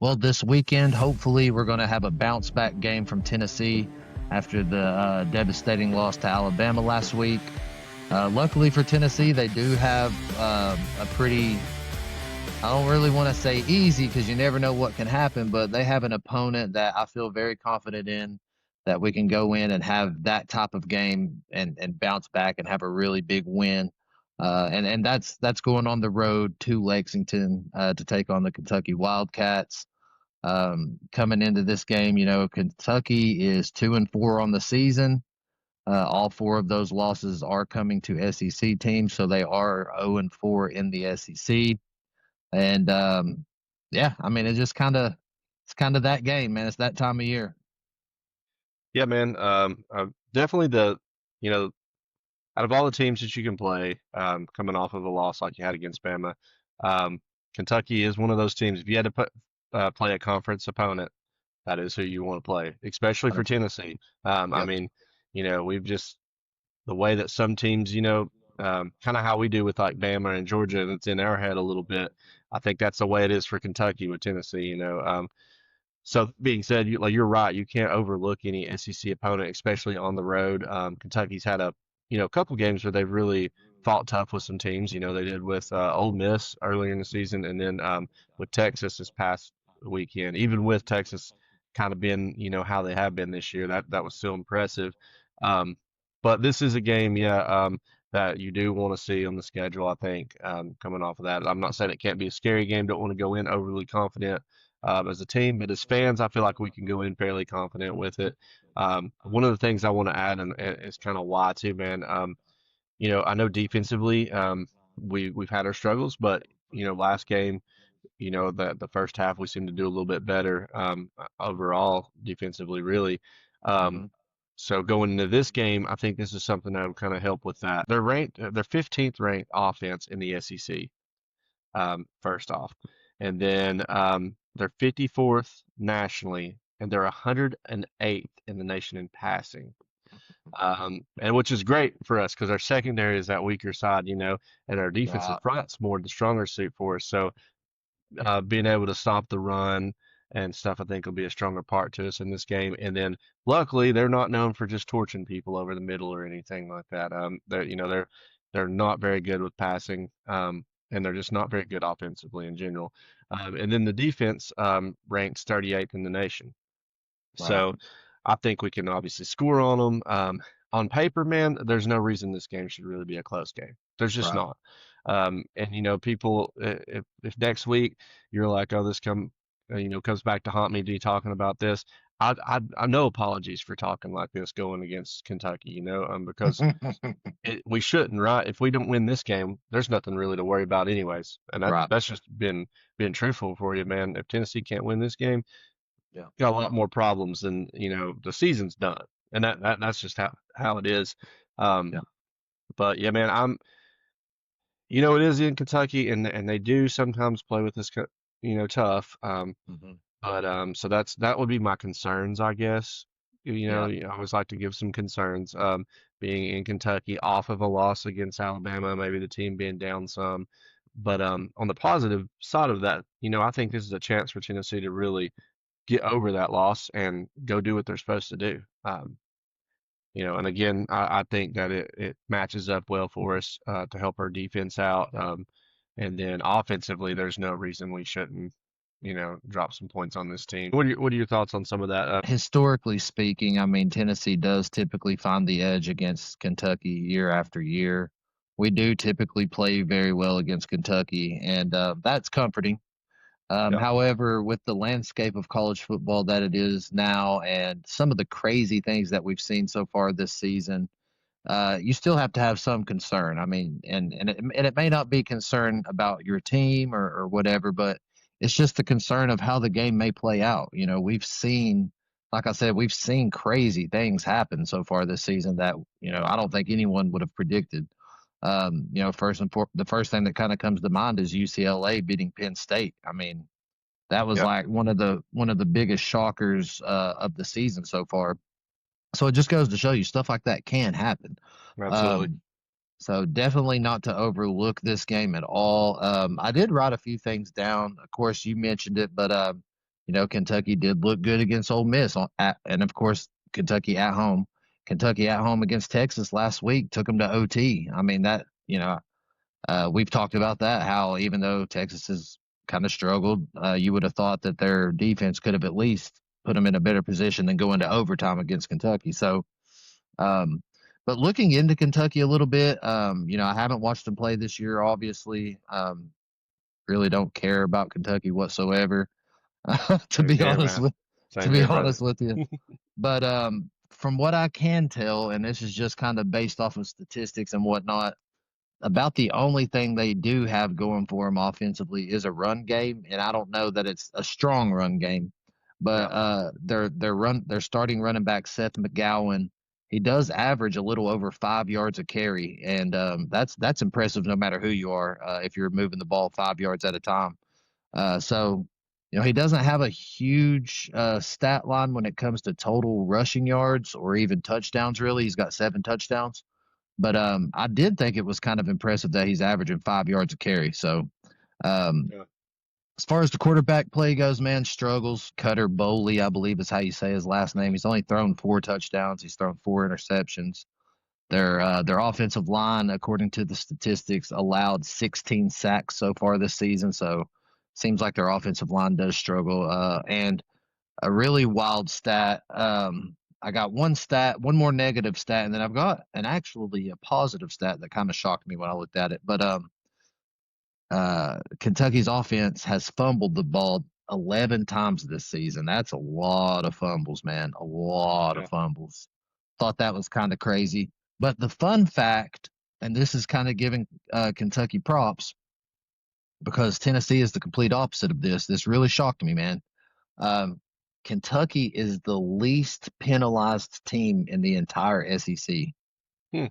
Well, this weekend, hopefully, we're going to have a bounce back game from Tennessee after the devastating loss to Alabama last week. Luckily for Tennessee, they do have a pretty, I don't really want to say easy because you never know what can happen, but they have an opponent that I feel very confident in that we can go in and have that type of game and bounce back and have a really big win. And that's going on the road to Lexington to take on the Kentucky Wildcats. Coming into this game, Kentucky is 2-4 on the season. All four of those losses are coming to SEC teams, so they are 0-4 in the SEC. And yeah, I mean, it's kind of that game, man. It's that time of year. Yeah, man. Definitely you know, out of all the teams that you can play, coming off of a loss like you had against Bama, um, Kentucky is one of those teams. If you had to play a conference opponent, that is who you want to play, especially for Tennessee. I Yep. mean, we've just the way that some teams, kind of how we do with like Bama and Georgia, and it's in our head a little bit. I think that's the way it is for Kentucky with Tennessee. So being said, you're right. You can't overlook any SEC opponent, especially on the road. Kentucky's had a couple games where they've really fought tough with some teams. They did with Ole Miss earlier in the season, and then with Texas this past weekend. Even with Texas kind of being, how they have been this year, that was still impressive. Um, but this is a game, yeah, that you do want to see on the schedule. I think coming off of that, I'm not saying it can't be a scary game. Don't want to go in overly confident as a team. But as fans, I feel like we can go in fairly confident with it. One of the things I want to add, and it's kind of why too, man. I know defensively, we've had our struggles, but last game, the first half we seemed to do a little bit better overall defensively, really. Um, Hmm. so going into this game, I think this is something that would kind of help with that. They're 15th ranked offense in the SEC, first off. And then they're 54th nationally, and they're 108th in the nation in passing. And which is great for us because our secondary is that weaker side, and our defensive Right. front's more the stronger suit for us. So being able to stop the run and stuff, I think will be a stronger part to us in this game. And then luckily, they're not known for just torching people over the middle or anything like that. They're not very good with passing, and they're just not very good offensively in general. And then the defense ranks 38th in the nation. Right. So I think we can obviously score on them. On paper, man, there's no reason this game should really be a close game. There's just Right. not. And people, if next week you're like, oh, this comes back to haunt me, to talking about this. I no apologies for talking like this going against Kentucky, because we shouldn't, right? If we don't win this game, there's nothing really to worry about anyways. And that Right. that's just been being truthful for you, man. If Tennessee can't win this game, Yeah. got a lot more problems than the season's done, and that's just how it is. Yeah. Um, but yeah, man, it is in Kentucky, and they do sometimes play with this, tough. Hmm. But so that would be my concerns, I guess. Yeah. I always like to give some concerns. Being in Kentucky off of a loss against Alabama, maybe the team being down some. But on the positive side of that, I think this is a chance for Tennessee to really get over that loss and go do what they're supposed to do. And again, I think that it matches up well for us to help our defense out. And then offensively, there's no reason we shouldn't, drop some points on this team. What are your thoughts on some of that? Historically speaking, I mean, Tennessee does typically find the edge against Kentucky year after year. We do typically play very well against Kentucky, and that's comforting. Yeah, However, with the landscape of college football that it is now and some of the crazy things that we've seen so far this season, you still have to have some concern. I mean, and it may not be concern about your team or whatever, but it's just the concern of how the game may play out. We've seen, like I said, we've seen crazy things happen so far this season that I don't think anyone would have predicted. The first thing that kind of comes to mind is UCLA beating Penn State. I mean, that was yeah, like one of the biggest shockers of the season so far. So it just goes to show you stuff like that can happen. absolutely. Um, so definitely not to overlook this game at all. I did write a few things down. Of course, you mentioned it, but Kentucky did look good against Ole Miss, and of course Kentucky at home. Kentucky at home against Texas last week took them to OT. I mean we've talked about that, how even though Texas has kind of struggled, you would have thought that their defense could have at least put them in a better position than going to overtime against Kentucky. So, um, but looking into Kentucky a little bit, I haven't watched them play this year, obviously. Really don't care about Kentucky whatsoever, to Same be here, honest man. with to Same be here, brother. honest with you. But from what I can tell, and this is just kind of based off of statistics and whatnot, about the only thing they do have going for them offensively is a run game, and I don't know that it's a strong run game. But Yeah. their starting running back Seth McGowan, he does average a little over 5 yards a carry, and that's impressive no matter who you are, if you're moving the ball 5 yards at a time. So he doesn't have a huge stat line when it comes to total rushing yards or even touchdowns. Really, he's got 7 touchdowns. But I did think it was kind of impressive that he's averaging 5 yards a carry. So um, Yeah. as far as the quarterback play goes, man, struggles. Cutter Boley, I believe is how you say his last name. He's only thrown 4 touchdowns. He's thrown 4 interceptions. Their offensive line, according to the statistics, allowed 16 sacks so far this season. So seems like their offensive line does struggle. And a really wild stat. I got one more negative stat, and then I've got actually a positive stat that kind of shocked me when I looked at it. But Kentucky's offense has fumbled the ball 11 times this season. That's a lot of fumbles, man. A lot of Yeah. fumbles. Thought that was kind of crazy. But the fun fact, and this is kind of giving Kentucky props, because Tennessee is the complete opposite of this. This really shocked me, man. Um, Kentucky is the least penalized team in the entire SEC. Hmm.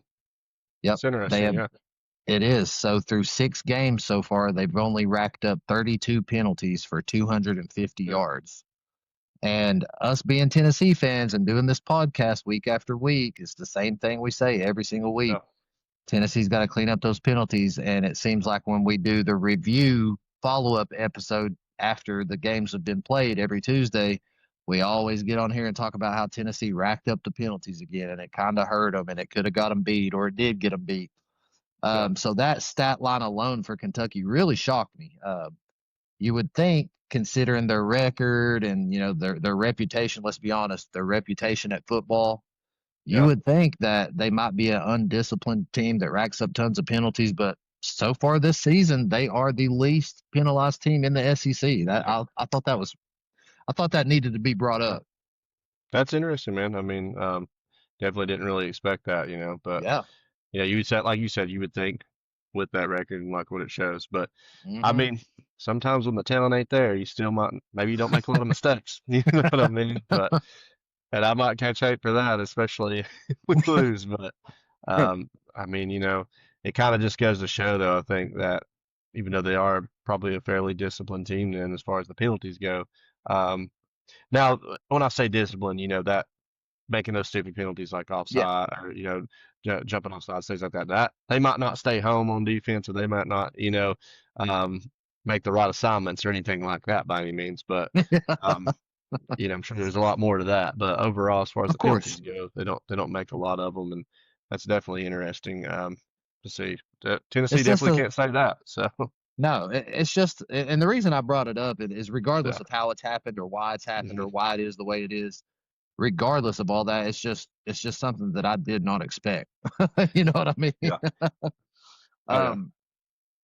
Yep, It's they interesting. have. Yeah. It is. So through 6 games so far, they've only racked up 32 penalties for 250 Yeah. yards. And us being Tennessee fans and doing this podcast week after week, it's the same thing we say every single week. Yeah. Tennessee's got to clean up those penalties. And it seems like when we do the review follow up episode after the games have been played every Tuesday, we always get on here and talk about how Tennessee racked up the penalties again, and it kind of hurt them, and it could have got them beat, or it did get them beat. Yeah. So that stat line alone for Kentucky really shocked me. You would think, considering their record and their reputation. Let's be honest, their reputation at football, you Yeah. would think that they might be an undisciplined team that racks up tons of penalties, but so far this season, they are the least penalized team in the SEC. That Yeah. I thought that needed to be brought Yeah. up. That's interesting, man. I mean, definitely didn't really expect that, but Yeah. yeah, you said, like you said, you would think with that record and like what it shows. But I Hmm. mean, sometimes when the talent ain't there, you still might, maybe you don't make a lot of mistakes. You know what I mean? And I might catch hate for that, especially if we lose. But I mean, it kind of just goes to show, though, I think that even though they are probably a fairly disciplined team, then as far as the penalties go, um, now when I say discipline, that making those stupid penalties like Yeah. offside or jumping offside, things like that. That they might not stay home on defense, or they might not, um, make the right assignments or anything like that by any means. But um, I'm sure there's a lot more to that. But overall, as far as Of the penalties course. go, they don't make a lot of them, and that's definitely interesting to see. Tennessee It's just definitely a can't say that. So No, it's just, and the reason I brought it up is yeah, regardless of how it's happened or why it's happened hmm, or why it is the way it is, regardless of all that, it's just something that I did not expect. You know what I mean? yeah, oh yeah, Um,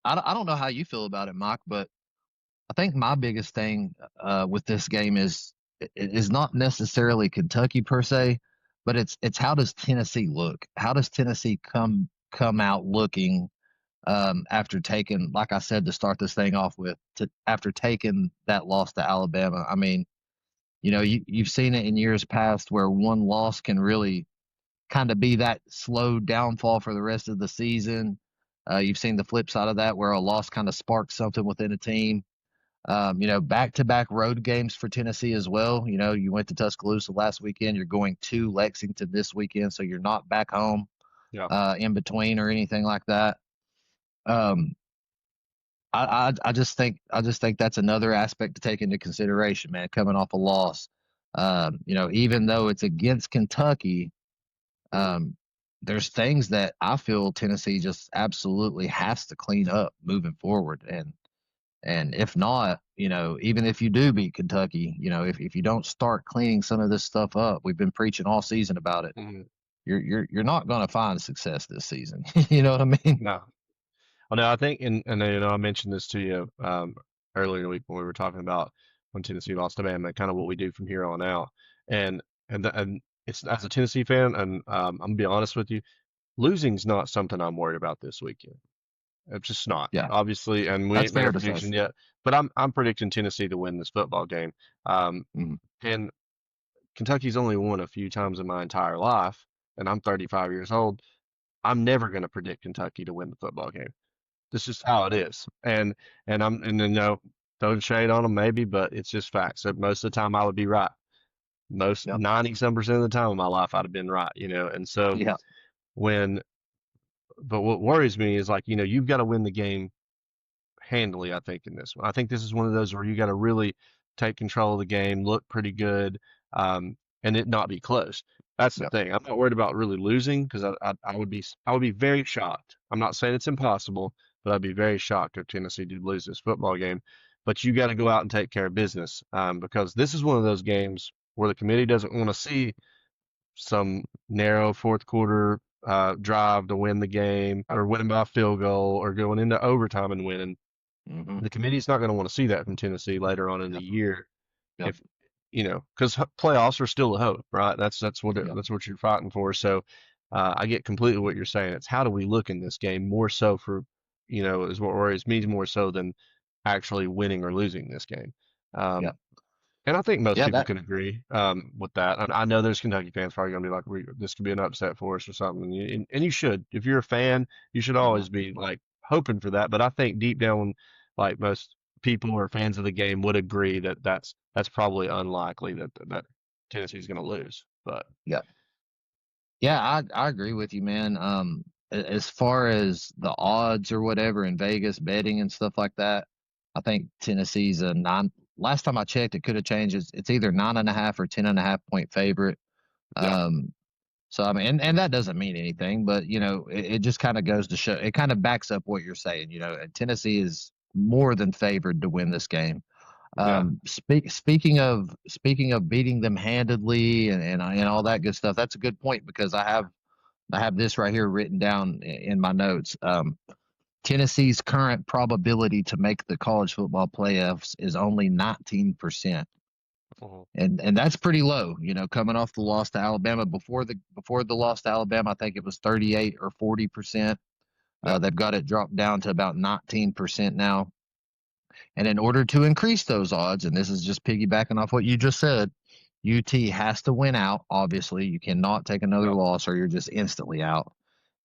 I don't know how you feel about it, Mike, but I think my biggest thing with this game is not necessarily Kentucky per se, but it's how does Tennessee look? How does Tennessee come out looking after taking, like I said, to start this thing off with, after taking that loss to Alabama? I mean, you've seen it in years past where one loss can really kind of be that slow downfall for the rest of the season. You've seen the flip side of that where a loss kind of sparks something within a team. Back to back road games for Tennessee as well. You went to Tuscaloosa last weekend. You're going to Lexington this weekend, so you're not back home yeah, in between or anything like that. Um, I just think that's another aspect to take into consideration, man. Coming off a loss, even though it's against Kentucky, Mhm. um, there's things that I feel Tennessee just absolutely has to clean up moving forward, and if not, even if you do beat Kentucky, if you don't start cleaning some of this stuff up, we've been preaching all season about it. Mhm. You're not going to find success this season. You know what I mean? No. Well, no, I think, and I mentioned this to you earlier in the week when we were talking about when Tennessee lost to Bama, kind of what we do from here on out. And and it's as a Tennessee fan, and I'm gonna be honest with you, losing's not something I'm worried about this weekend. It's just not, Yeah, obviously, and we that's ain't made fair our to say. prediction yet. But I'm predicting Tennessee to win this football game. Um, Mhm. and Kentucky's only won a few times in my entire life, and I'm 35 years old. I'm never going to predict Kentucky to win the football game. This is how it is. And then throwing shade on them maybe, but it's just facts. So most of the time I would be right. Most Yep. 90 some percent of the time of my life I'd have been right, And so Yeah. when but what worries me is like, you've got to win the game handily, I think, in this one. I think this is one of those where you got to really take control of the game, look pretty good, and it not be close. That's the Yep. thing. I'm not worried about really losing because I would be very shocked. I'm not saying it's impossible, but I'd be very shocked if Tennessee did lose this football game. But you got to go out and take care of business because this is one of those games where the committee doesn't want to see some narrow fourth quarter drive to win the game or winning by a field goal or going into overtime and winning. Hmm. The committee's not going to want to see that from Tennessee later on in the Yep. year, Yep. if because playoffs are still a hope, right? Yep. That's what you're fighting for. So I get completely what you're saying. It's how do we look in this game more so for is what worries me more so than actually winning or losing this game. Um, Yep. and I think most Yeah. people That. can agree with that. I know there's Kentucky fans probably going to be like, this could be an upset for us or something. And you should. If you're a fan, you should Mhm. always be like hoping for that. But I think deep down, like most people or fans of the game would agree that that's probably unlikely that Tennessee's going to lose. But Yeah. Yeah. I agree with you, man. As far as the odds or whatever in Vegas betting and stuff like that, I think Tennessee's a nine. Last time I checked, it could have changed. It's either 9.5 or 10.5 point favorite. yeah, Um, So I mean, and that doesn't mean anything, but it just kind of goes to show. It kind of backs up what you're saying. And Tennessee is more than favored to win this game. yeah, Speaking of beating them handedly and all that good stuff. That's a good point because I have this right here written down in my notes. Tennessee's current probability to make the college football playoffs is only 19%. mhm, And that's pretty low, coming off the loss to Alabama. Before the loss to Alabama, I think it was 38 or 40%. yeah, They've got it dropped down to about 19% now. And in order to increase those odds, and this is just piggybacking off what you just said, UT has to win out. Obviously, you cannot take another yeah, loss or you're just instantly out.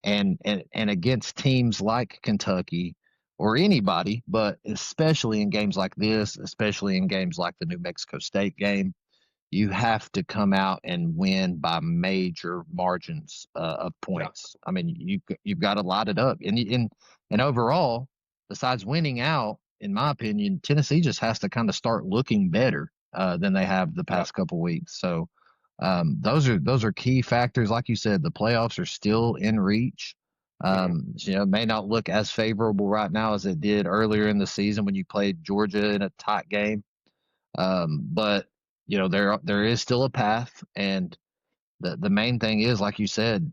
And against teams like Kentucky or anybody, but especially in games like this, especially in games like the New Mexico State game, you have to come out and win by major margins of yeah, points. I mean, you've got to light it up, and overall, besides winning out, in my opinion, Tennessee just has to kind of start looking better than they have the yeah, past couple weeks. So those are key factors. Like you said, the playoffs are still in reach. mhm, It may not look as favorable right now as it did earlier in the season when you played Georgia in a tight game. But there is still a path, and the main thing is, like you said,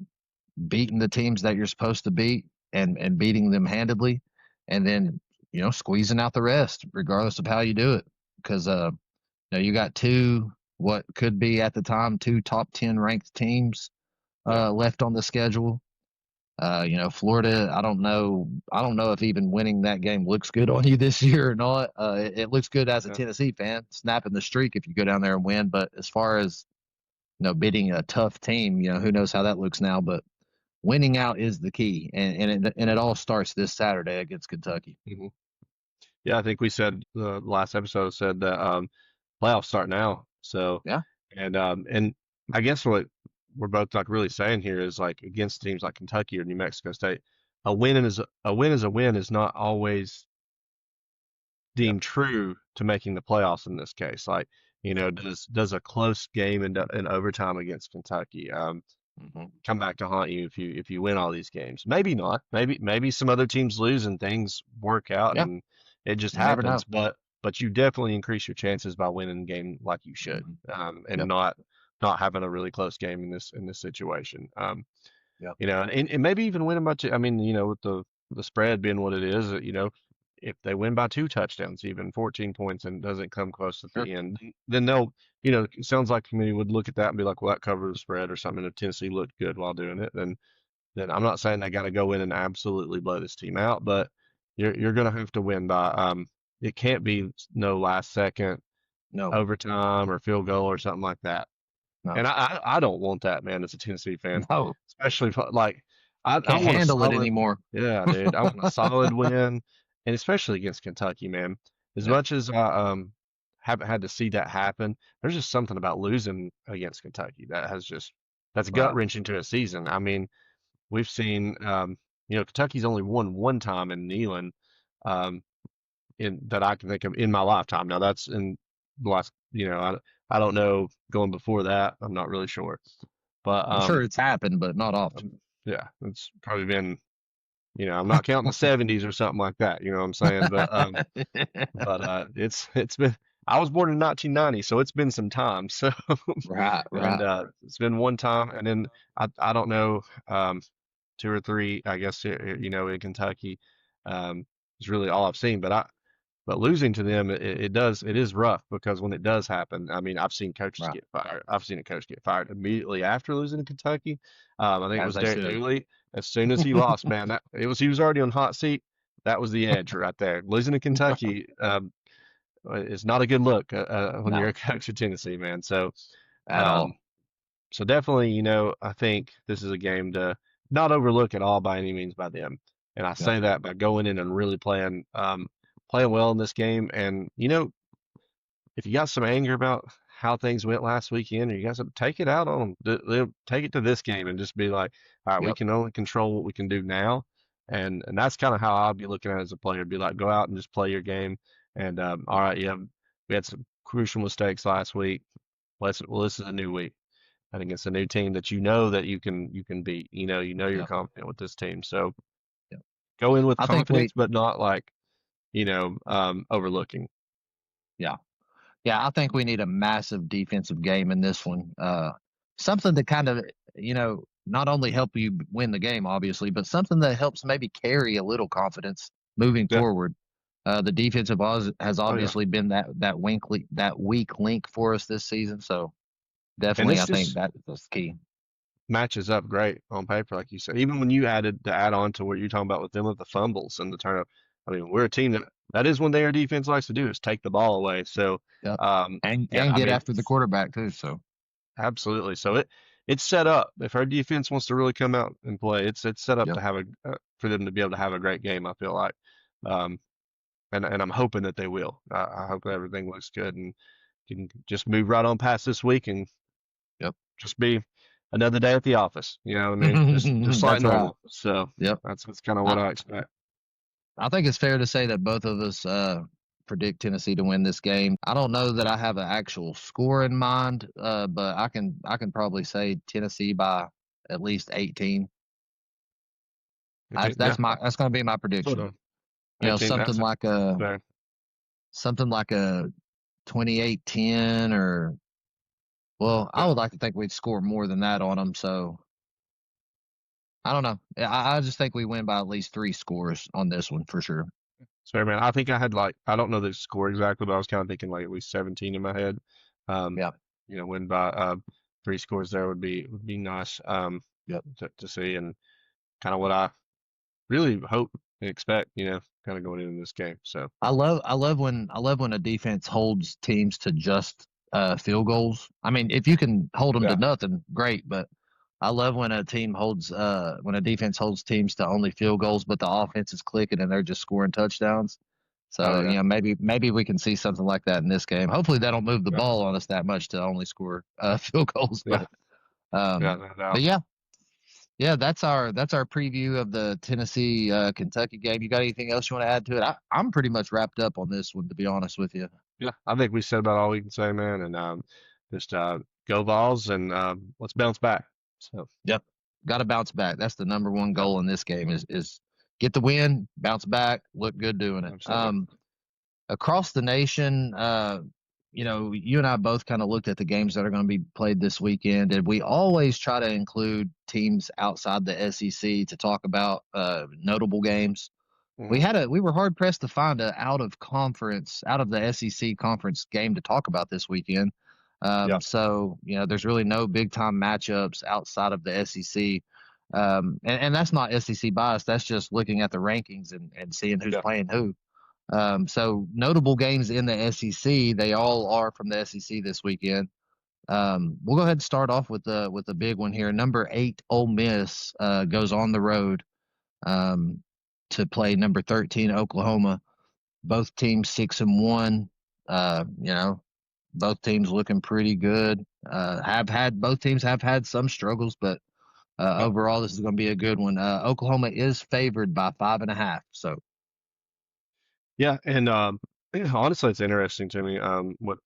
beating the teams that you're supposed to beat and beating them handedly, and then squeezing out the rest, regardless of how you do it. Because you got two what could be at the time two top 10 ranked teams yeah, left on the schedule. Florida, I don't know if even winning that game looks good on you this year or not. It looks good as a yeah. Tennessee fan, snapping the streak if you go down there and win. But as far as, beating a tough team, who knows how that looks now. But winning out is the key. And it all starts this Saturday against Kentucky. Mhm. Yeah, I think we said the last episode said that playoffs start now. So, Yeah. and I guess what we're both like really saying here is like against teams like Kentucky or New Mexico State, a win is a win is not always deem true to making the playoffs in this case. Like, does a close game in overtime against Kentucky Hmm. come back to haunt you if you win all these games? Maybe not. Maybe some other teams lose and things work out Yeah, and it just you never happens. know. But you definitely increase your chances by winning a game like you should, Hmm. and Yep. not having a really close game in this situation. Yep. And maybe even winning by two. I mean, with the spread being what it is, if they win by two touchdowns, even 14 points, and doesn't come close at Sure. the end, then it sounds like the community would look at that and be like, well, that covers the spread or something. If Tennessee looked good while doing it, then I'm not saying they got to go in and absolutely blow this team out, but you're gonna have to win by it can't be no last second No. overtime or field goal or something like that. No. And I don't want that, man, as a Tennessee fan, No. especially like I Can't want a handle it solid, anymore. yeah, dude. I want a solid win, and especially against Kentucky, man. As Yep. much as I haven't had to see that happen, there's just something about losing against Kentucky that's gut Right. wrenching to a season. I mean, we've seen Kentucky's only won one time in Neyland, um, in that I can think of in my lifetime. Now that's in the last, I don't know going before that. I'm not really sure, but I'm sure it's happened, but not often. yeah, it's probably been, I'm not counting the 70s or something like that. You know what I'm saying? But it's been. I was born in 1990, so it's been some time. So Right. and Right. it's been one time, and then I don't know, two or three, I guess, in Kentucky, is really all I've seen. But losing to them, it is rough because when it does happen, I mean, I've seen coaches Right. get fired. I've seen a coach get fired immediately after losing to Kentucky. I think it As was they Derek should. Dooley. As soon as he lost, man, he was already on hot seat. That was the edge right there. Losing to Kentucky is not a good look when you're No. a coach of Tennessee, man. So At um, all. so definitely, I think this is a game to not overlook at all by any means by them. And I Yep. say that by going in and really playing well in this game. And if you got some anger about how things went last weekend, or you got some, take it out on them. They'll take it to this game and just be like, all right, we Yep. can only control what we can do now. And that's kind of how I'll be looking at it as a player. Be like, go out and just play your game. And all right, yeah, we had some crucial mistakes last week. Well, this is a new week and against a new team that that you can beat. You're Yep. confident with this team. So Yep. go in with I think we. confidence, but not like, overlooking. Yeah. Yeah, I think we need a massive defensive game in this one. Something to kind of, not only help you win the game, obviously, but something that helps maybe carry a little confidence moving Yeah. forward. The defensive has Oh yeah. obviously been that weak link for us this season. So And definitely, this I think just that's key. matches up great on paper, like you said. Even when you added the add on to what you're talking about with them with the fumbles and the turnover. I mean, we're a team that is one thing our defense likes to do is take the ball away. So, Yep, yeah, and I get mean, after the quarterback too. So absolutely. So it's set up. If our defense wants to really come out and play, it's set up yep, to have for them to be able to have a great game. I feel like, um, and I'm hoping that they will. I hope everything looks good and can just move right on past this week and yep. just be another day at the office. You know what I mean? Just like That's right. normal. So Yep. that's kind of what I, I expect. I think it's fair to say that both of us predict Tennessee to win this game. I don't know that I have an actual score in mind, but I can probably say Tennessee by at least 18. Yeah, That's going to be my sort prediction. of. 18. Something like That's a fair. 28-10 or well, I Yeah, would like to think we'd score more than that on them. So I don't know. I just think we win by at least 3 scores on this one for sure. it's fair, man. I think I had like I don't know the score exactly, but I was kind of thinking like at least 17 in my head. Um, Yeah. win by 3 scores there would be nice Yep. to see and kind of what I really hope and expect. Kind of going into this game. So I love when a defense holds teams to just field goals. I mean, if you can hold them to yeah, nothing, great. But I love when when a defense holds teams to only field goals, but the offense is clicking and they're just scoring touchdowns. oh So yeah, maybe we can see something like that in this game. Hopefully they don't move the yeah, ball on us that much to only score field goals. yeah, yeah, no But doubt. yeah, Yeah, that's our preview of the Tennessee Kentucky game. You got anything else you want to add to it? I'm pretty much wrapped up on this one, to be honest with you. Yeah, I think we said about all we can say, man, and just go Vols and let's bounce back. So, Yep. Got to bounce back. That's the number one goal in this game is get the win, bounce back, look good doing it. absolutely. Across the nation, you and I both kind of looked at the games that are going to be played this weekend, and we always try to include teams outside the SEC to talk about notable games. Hmm. We were hard pressed to find a out of the SEC conference game to talk about this weekend. Yeah, So there's really no big time matchups outside of the SEC. And that's not SEC bias. That's just looking at the rankings and seeing who's yeah, playing who. So notable games in the SEC, they all are from the SEC this weekend. We'll go ahead and start off with the big one here. Number 8, Ole Miss, goes on the road um, to play number 13, Oklahoma. Both teams 6-1. Both teams looking pretty good. Have had Both teams have had some struggles, but yeah, overall this is going to be a good one. Oklahoma is favored by 5.5. So yeah. And yeah, honestly, it's interesting to me. What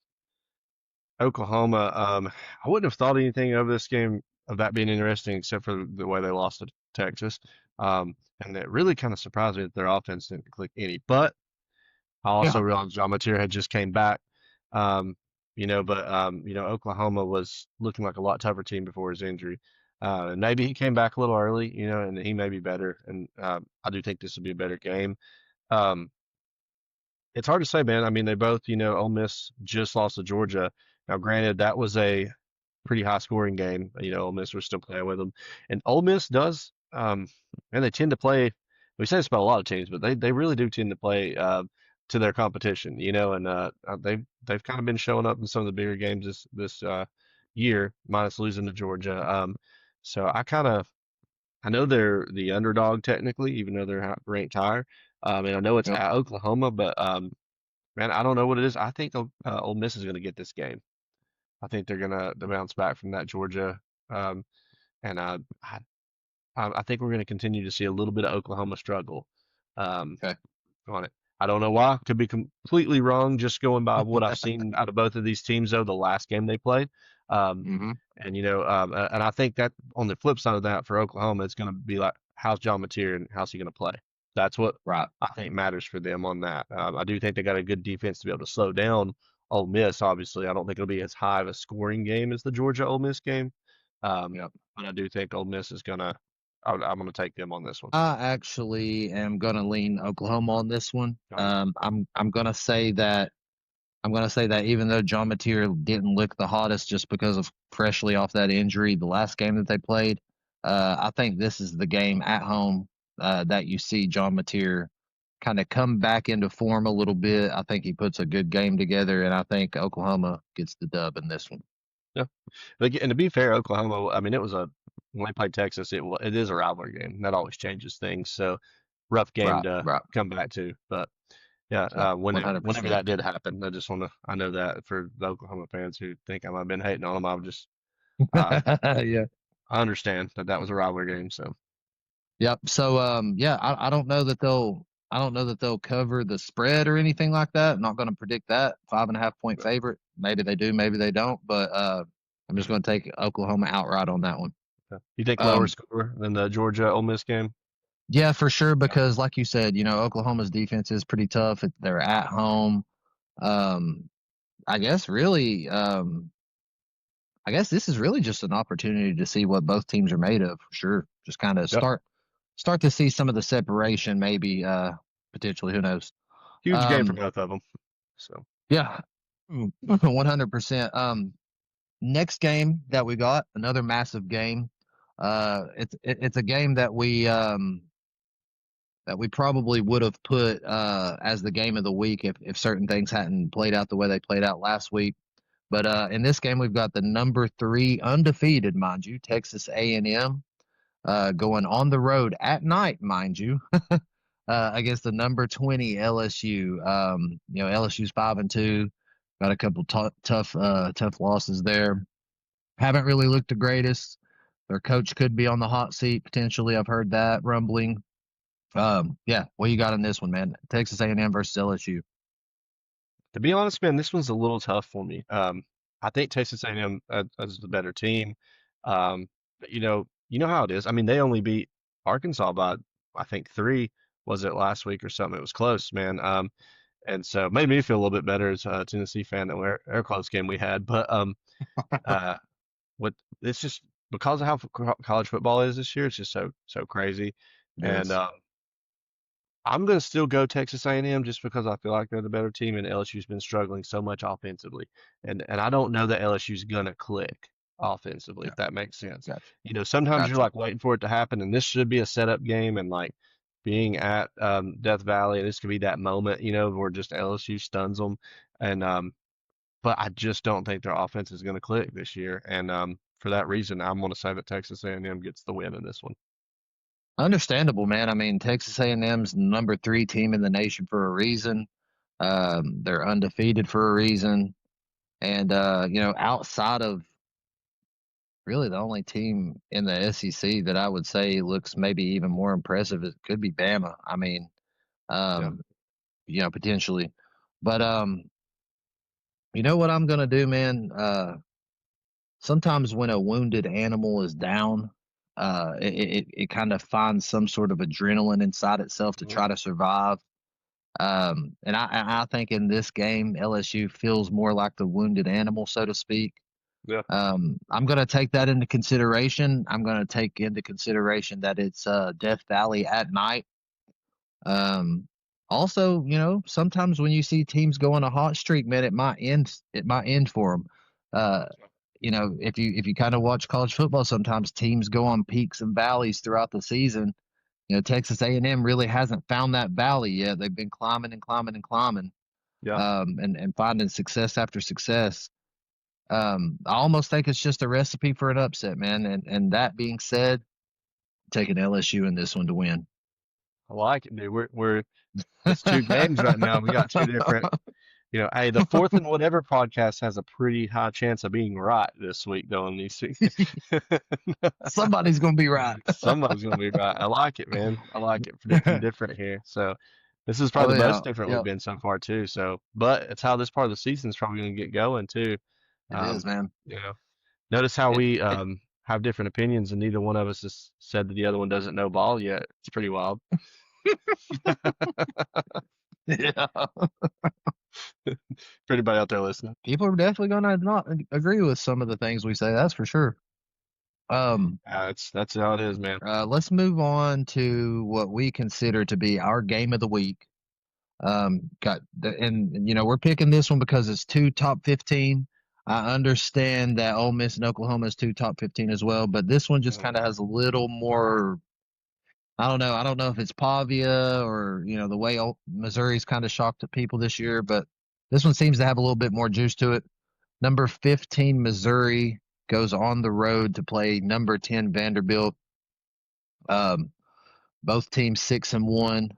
Oklahoma, I wouldn't have thought anything of this game of that being interesting except for the way they lost to Texas. And it really kind of surprised me that their offense didn't click any. But I also yeah, realized John Mateer had just came back. Um, but Oklahoma was looking like a lot tougher team before his injury. And maybe he came back a little early, and he may be better. And I do think this will be a better game. Um, it's hard to say, man. I mean, they both, Ole Miss just lost to Georgia. Now, granted, that was a pretty high scoring game. Ole Miss was still playing with them, and Ole Miss does, and they tend to play. We say this about a lot of teams, but they really do tend to play to their competition, and they've kind of been showing up in some of the bigger games this year, minus losing to Georgia. So I know they're the underdog technically, even though they're ranked higher. And I know it's yep, at Oklahoma, but man, I don't know what it is. I think Ole Miss is going to get this game. I think they're going to bounce back from that Georgia, um, and I think we're going to continue to see a little bit of Oklahoma struggle um, okay, on it. I don't know why. Could be completely wrong, just going by what I've seen out of both of these teams, though, the last game they played. Um, mm-hmm. and I think that on the flip side of that for Oklahoma, it's going to be like, how's John Mateer and how's he going to play? That's what Right, I think matters for them on that. I do think they got a good defense to be able to slow down Ole Miss. Obviously, I don't think it'll be as high of a scoring game as the Georgia Ole Miss game. Um, yep. but I do think Ole Miss is gonna. I'm gonna take them on this one. I actually am gonna lean Oklahoma on this one. Okay. I'm gonna say that even though John Mateer didn't look the hottest just because of freshly off that injury the last game that they played, I think this is the game at home that you see John Mateer kind of come back into form a little bit. I think he puts a good game together, and I think Oklahoma gets the dub in this one. Yeah. And to be fair, Oklahoma, I mean, when they played Texas, it is a rivalry game. That always changes things. So rough game Right, to right. come back to. But yeah, Yeah, whenever 100%. that did happen, I know that for the Oklahoma fans who think I might have been hating on them, uh, Yeah. I understand that that was a rivalry game. So Yep. So yeah, I don't know that they'll cover the spread or anything like that. I'm not going to predict that. 5.5 point but, favorite. Maybe they do, maybe they don't. But I'm just going to take Oklahoma outright on that one. you think lower Um, score than the Georgia Ole Miss game? yeah, for sure. Yeah. Because like you said, Oklahoma's defense is pretty tough. They're at home. Um, I guess really, I guess this is really just an opportunity to see what both teams are made of. For sure. Just kind of Yep. start to see some of the separation, maybe potentially. Who knows? Huge game for Um, both of them. So yeah, 100%. Next game that we got, another massive game. It's a game that we probably would have put as the game of the week if certain things hadn't played out the way they played out last week. But in this game, we've got the number 3 undefeated, mind you, Texas A&M, going on the road at night, mind you, against the number 20 LSU. LSU's 5-2, got a couple tough losses there. Haven't really looked the greatest. Their coach could be on the hot seat potentially. I've heard that rumbling. Yeah, what you got on this one, man? Texas A&M versus LSU. To be honest, man, this one's a little tough for me. I think Texas A&M is the better team. But you know how it is. I mean, they only beat Arkansas by I think three. Was it last week or something? It was close, man. And so it made me feel a little bit better as a Tennessee fan that we're a close game we had. But uh, what it's just because of how college football is this year, it's just so crazy. It And is. I'm gonna still go Texas A&M just because I feel like they're the better team, and LSU's been struggling so much offensively, and I don't know that LSU's gonna click offensively, Yeah, if that makes sense. gotcha, Sometimes you're gotcha. like waiting for it to happen, and this should be a setup game, and like being at Death Valley, this could be that moment, where just LSU stuns them, and but I just don't think their offense is gonna click this year, and for that reason, I'm gonna say that Texas A&M gets the win in this one. Understandable, man. I mean, Texas A&M's number 3 team in the nation for a reason. They're undefeated for a reason, and outside of really the only team in the SEC that I would say looks maybe even more impressive, it could be Bama. I mean, Yeah. um, potentially, but you know what I'm gonna do, man? Sometimes when a wounded animal is down, it kind of finds some sort of adrenaline inside itself to Mhm. try to survive. And I think in this game, LSU feels more like the wounded animal, so to speak. Yeah. I'm going to take that into consideration. I'm going to take into consideration that it's Death Valley at night. Um, Also, sometimes when you see teams go on a hot streak, man, it might end. It might end for them. Uh, if you kind of watch college football, sometimes teams go on peaks and valleys throughout the season. Texas A&M really hasn't found that valley yet. They've been climbing and climbing and climbing, Yeah. and finding success after success. I almost think it's just a recipe for an upset, man. And that being said, taking LSU in this one to win. I like it, dude. We're That's two games right now. We got two different, hey, the fourth and whatever podcast has a pretty high chance of being right this week, though, on these two. Somebody's gonna be right. Somebody's gonna be right. I like it, man. I like it. Predicting different here. So this is Oh probably the yeah, most different we've yep. been so far too. So, but it's how this part of the season's probably gonna get going too. It is, Um, man. you know, Notice how It, we it have different opinions, and neither one of us has said that the other one doesn't know ball yet. It's pretty wild. yeah. For anybody out there listening. People are definitely gonna not agree with some of the things we say. That's for sure. Um, That's how it is, man. let's move on to what we consider to be our game of the week. And we're picking this one because it's two top 15. I understand that Ole Miss and Oklahoma is two top 15 as well, but this one just Mhm. kind of has a little more. I don't know. I don't know if it's Pavia or the way Missouri's kind of shocked at people this year, but this one seems to have a little bit more juice to it. Number 15 Missouri goes on the road to play number 10 Vanderbilt. Um, both teams 6-1.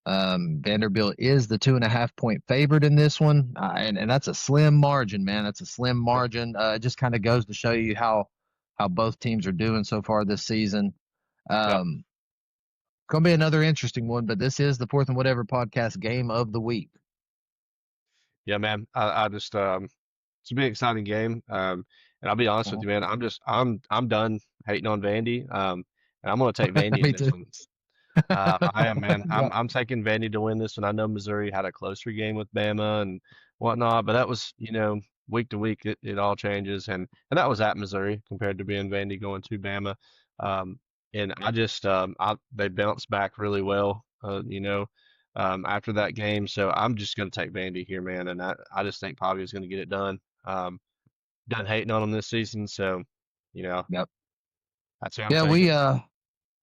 Vanderbilt is the 2.5 point favorite in this one, and that's a slim margin, man. That's a slim Yeah, margin. It just kind of goes to show you how both teams are doing so far this season. yeah, Um, Gonna be another interesting one, but this is the Fourth and Whatever podcast game of the week. yeah, man. I just it's a big exciting game. And I'll be honest with Uh-huh. you, man. I'm done hating on Vandy. And I'm gonna take Vandy in Me this too. one. I am, man. Yeah, I'm taking Vandy to win this one. I know Missouri had a closer game with Bama and whatnot, but that was, week to week it all changes, and that was at Missouri compared to being Vandy going to Bama. Um, and I just they bounced back really well, after that game. So I'm just gonna take Vandy here, man, and I just think Pavia is gonna get it done. Done hating on them this season, so you know yep. that's who I'm Yeah, taking.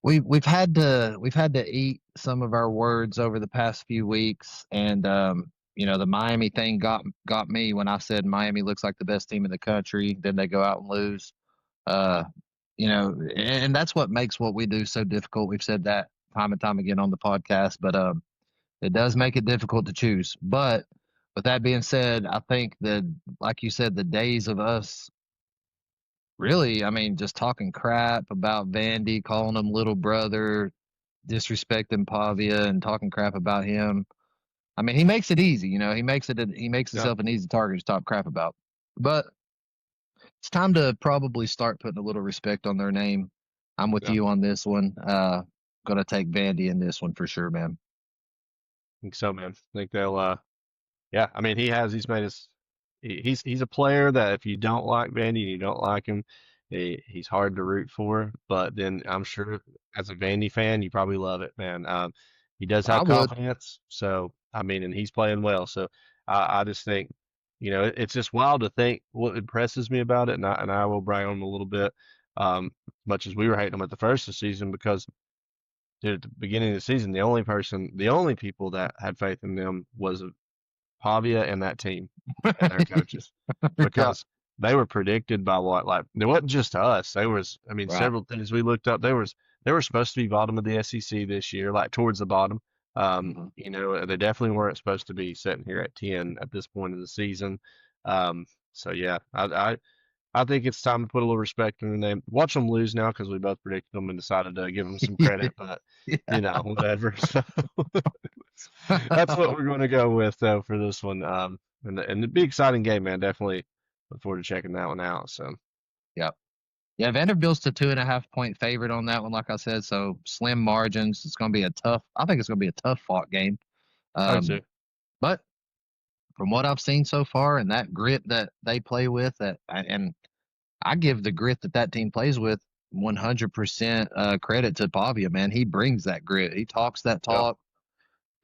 we've had to eat some of our words over the past few weeks, and the Miami thing got me when I said Miami looks like the best team in the country. Then they go out and lose. Uh, and that's what makes what we do so difficult. We've said that time and time again on the podcast, but it does make it difficult to choose. But with that being said, I think that, like you said, the days of us really, I mean, just talking crap about Vandy, calling him little brother, disrespecting Pavia, and talking crap about him. I mean, he makes it easy. He makes Yeah, himself an easy target to talk crap about. But it's time to probably start putting a little respect on their name. I'm with yeah, you on this one. Gonna take Vandy in this one for sure, man. I think so, man. I think they'll yeah, I mean, he's made us. He's a player that if you don't like Vandy, you don't like him, he's hard to root for. But then I'm sure as a Vandy fan, you probably love it, man. He does I have would. confidence, so I mean, and he's playing well. So I just think, it's just wild to think what impresses me about it, and I will brag on him a little bit, as much as we were hating him at the first of the season because. Dude, at the beginning of the season, the only people that had faith in them was Pavia and that team and their coaches Yeah, because they were predicted by what like it wasn't just us. There was I mean right. several things we looked up. They were supposed to be bottom of the SEC this year, like towards the bottom. Mhm. They definitely weren't supposed to be sitting here at 10 at this point in the season. So yeah, I think it's time to put a little respect in their name. Watch them lose now because we both predicted them and decided to give them some credit, but Yeah. whatever. So that's what we're going to go with though for this one. And it'd be an exciting game, man. Definitely look forward to checking that one out. So Yeah. Yeah, Vanderbilt's the 2.5 point favorite on that one, like I said. So slim margins. It's going to be I think it's going to be a tough fought game. I do too. Um, but from what I've seen so far and that grit that they play with, and I give the grit that that team plays with 100% credit to Pavia, man. He brings that grit. He talks that Yeah. talk,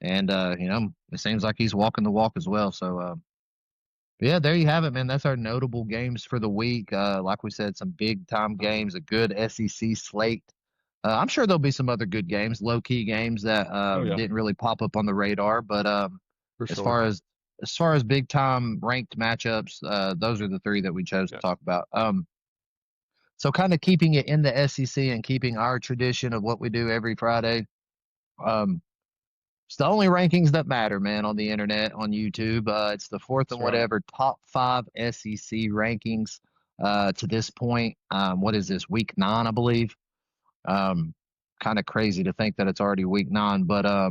and it seems like he's walking the walk as well. So, yeah, there you have it, man. That's our notable games for the week. Like we said, some big time games, a good SEC slate. I'm sure there'll be some other good games, low key games that Oh yeah, didn't really pop up on the radar. But for as sure. far as big time ranked matchups, those are the three that we chose to Yeah. talk about. So kind of keeping it in the SEC and keeping our tradition of what we do every Friday. Um, it's the only rankings that matter, man, on the internet, on YouTube. It's the fourth That's and right. whatever top five SEC rankings to this point. What is this, week 9, I believe? Um, Kind of crazy to think that it's already week 9, but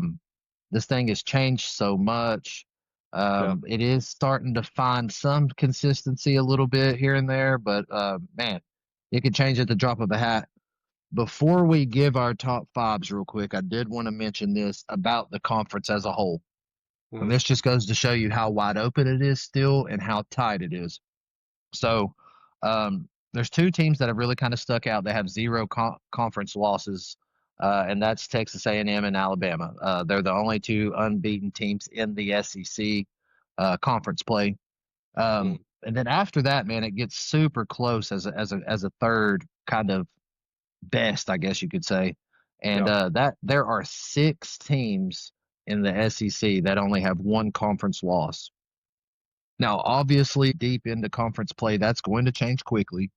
this thing has changed so much. Yeah. It is starting to find some consistency a little bit here and there, but man, it could change at the drop of a hat. Before we give our top fives, real quick, I did want to mention this about the conference as a whole. And Mm-hmm. this just goes to show you how wide open it is still and how tight it is. So, there's two teams that have really kind of stuck out. They have zero conference losses, and that's Texas A&M and Alabama. They're the only two unbeaten teams in the SEC conference play. Mm. And then after that, man, it gets super close as a third kind of best, I guess you could say. And Yeah. that there are 6 teams in the SEC that only have one conference loss. Now, obviously, deep into conference play, that's going to change quickly.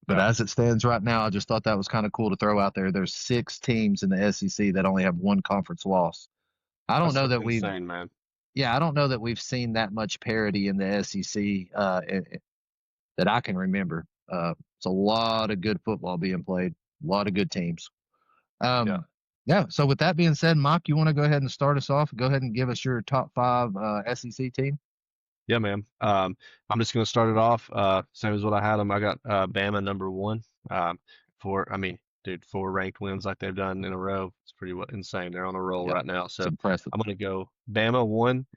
But Yeah. as it stands right now, I just thought that was kind of cool to throw out there. There's 6 teams in the SEC that only have one conference loss. I don't That's know that we've, insane, man. yeah, I don't know that we've seen that much parity in the SEC that I can remember. It's a lot of good football being played, a lot of good teams. Yeah. Um, yeah. So with that being said, Mike, you want to go ahead and start us off? Go ahead and give us your top five SEC team. Yeah, man. I'm just gonna start it off. Same as what I had them. I got Bama number one. I mean, dude, 4 ranked wins like they've done in a row. It's pretty insane. They're on a roll Yep, right now. it's So impressive. I'm gonna go Bama one,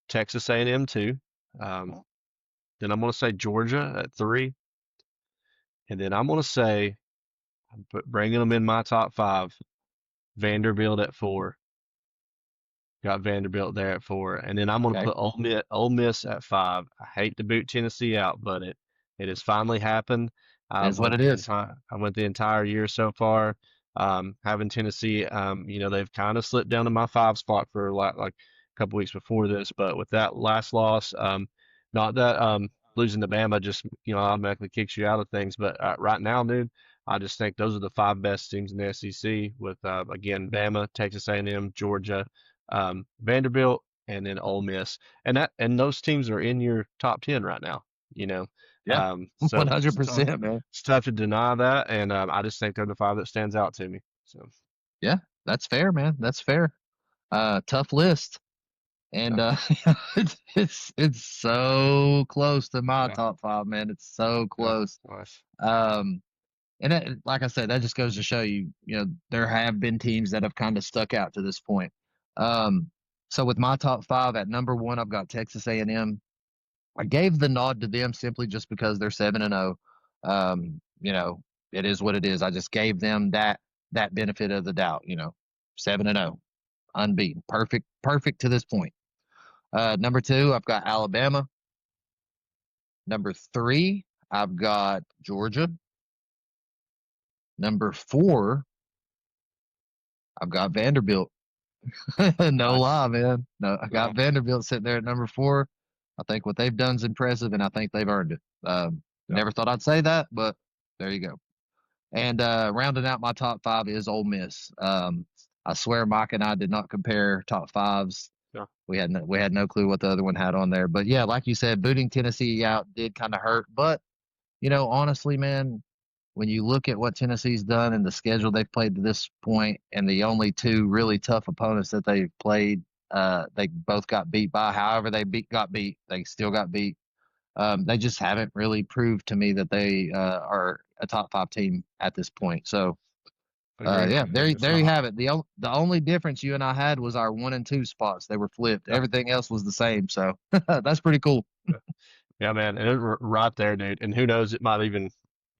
Texas A&M two. Um, then I'm gonna say Georgia at three, and then I'm gonna say bringing them in my top five, Vanderbilt at four. Got Vanderbilt there at four, and then I'm going to Okay, put Ole Miss at five. I hate to boot Tennessee out, but it has finally happened. it is what it is. I went the entire year so far. Having Tennessee, they've kind of slipped down to my five spot for like a couple weeks before this, but with that last loss, not that losing to Bama just automatically kicks you out of things, but right now, dude. I just think those are the 5 best teams in the SEC with again Bama, Texas A&M, Georgia, Vanderbilt, and then Ole Miss, and those teams are in your top 10 right now. You know, Yeah, So it's tough. 100%, man. It's tough to deny that, and I just think they're the five that stands out to me. So Yeah, that's fair, man. That's fair. Tough list. And yeah, it's so close to my yeah, top five, man. It's so yeah, close. nice. Um, and like I said, that just goes to show you, there have been teams that have kind of stuck out to this point. So with my top five at number one, I've got Texas A&M. I gave the nod to them simply just because they're 7-0. It is what it is. I just gave them that benefit of the doubt. 7-0, unbeaten, perfect to this point. Number two, I've got Alabama. Number three, I've got Georgia. Number four, I've got Vanderbilt. No Nice. lie, man. No, I Yeah, got Vanderbilt sitting there at number four. I think what they've done is impressive, and I think they've earned it. yeah, Never thought I'd say that, but there you go. And rounding out my top five is Ole Miss. I swear Mike and I did not compare top fives. yeah. We had no clue what the other one had on there. But yeah, like you said, booting Tennessee out did kind of hurt. But honestly, man, when you look at what Tennessee's done and the schedule they've played to this point, and the only two really tough opponents that they've played, they both got beat by. However, got beat. They still got beat. They just haven't really proved to me that they are a top five team at this point. So Agree. yeah, They're there just there you not. have it. The only difference you and I had was our 1 and 2 spots. They were flipped. Yeah, Everything else was the same. So that's pretty cool. yeah, yeah, man. And right there, dude. And who knows? It might even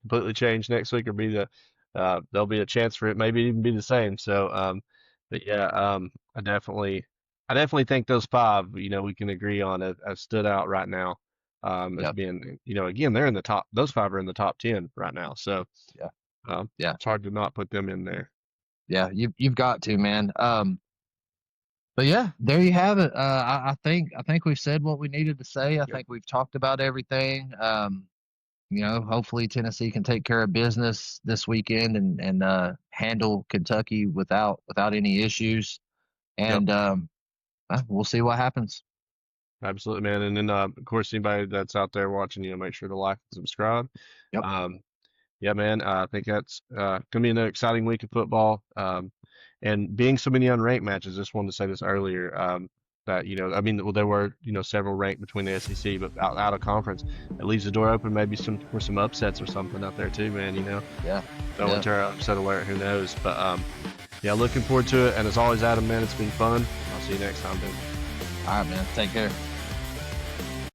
completely change next week, or be there'll be a chance for it, maybe even be the same. So, but yeah, I definitely think those five, we can agree on, have stood out right now, as Yep. being, again, they're in the top. Those five are in the top 10 right now. So, Yeah. Yeah. it's hard to not put them in there. Yeah. You've got to, man. But yeah, there you have it. I think we've said what we needed to say. I Yep. think we've talked about everything. Hopefully Tennessee can take care of business this weekend and handle Kentucky without any issues. Yep. And we'll see what happens. Absolutely, man. And then, of course, anybody that's out there watching, make sure to like and subscribe. Yep. Um, Yeah, man. I think that's going to be an exciting week of football. And being so many unranked matches, just wanted to say this earlier. That I mean, well, there were several ranked between the SEC, but out of conference, it leaves the door open maybe for some upsets or something out there too, man. Yeah. Don't Yeah. enter upset alert. Who knows? But yeah, looking forward to it. And as always, Adam, man, it's been fun. I'll see you next time, dude. All right, man. Take care.